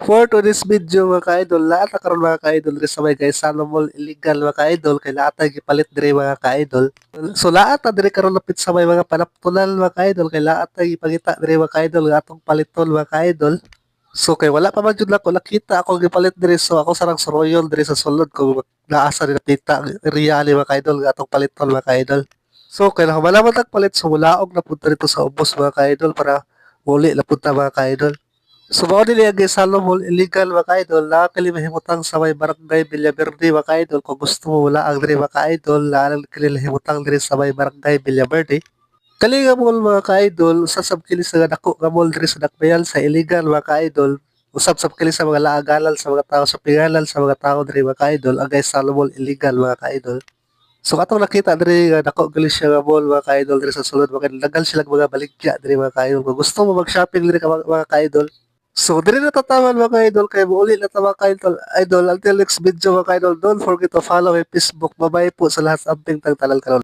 For today's video mga ka-idol, lahat na karon mga ka-idol rin sa may guys Salomon illegal mga ka-idol kay lahat ay gipalit dire mga ka-idol. So lahat na dire karon lapit sa may mga panaptulan mga ka-idol kay lahat ay ipangita dire mga ka-idol nga atong paliton mga ka-idol. So kay wala pa man jud nako nakita ako gipalit dire so ako sarang suroyon dire sa sulod kung naasa rin nakita reali mga ka-idol nga atong paliton mga ka-idol. So kay nakamalaman palit so mulaog na punta dito sa ubos mga ka-idol para muli na punta mga ka-idol. So mao dili ang Salomon illegal mga ka-idol na kalimahimutang sa may barangay Villaverde mga ka-idol kung gusto mo wala ang diri mga ka-idol na kalimahimutang diri sa may barangay Villaverde. Kalinga mall mga ka-idol usab sab kini sa dako nga mall diri sa Dakbayan sa illegal mga ka-idol. Usab sab kini sa mga laagalan sa mga tao sa pingalan sa mga tao diri mga ka-idol ang Salomon illegal mga ka-idol. So katong nakita diri nga dako gali siya nga mall mga ka-idol diri sa sulod mga dagal sila mga baligya diri mga ka-idol. Kung gusto mo mag-shopping diri ka mga ka-idol. So diri na tatawan mga ka-idol kay buuli na ta mga ka-idol. Idol until next video mga ka-idol. Don't forget to follow my Facebook. Bye-bye po sa lahat sa amping tagtanan karon.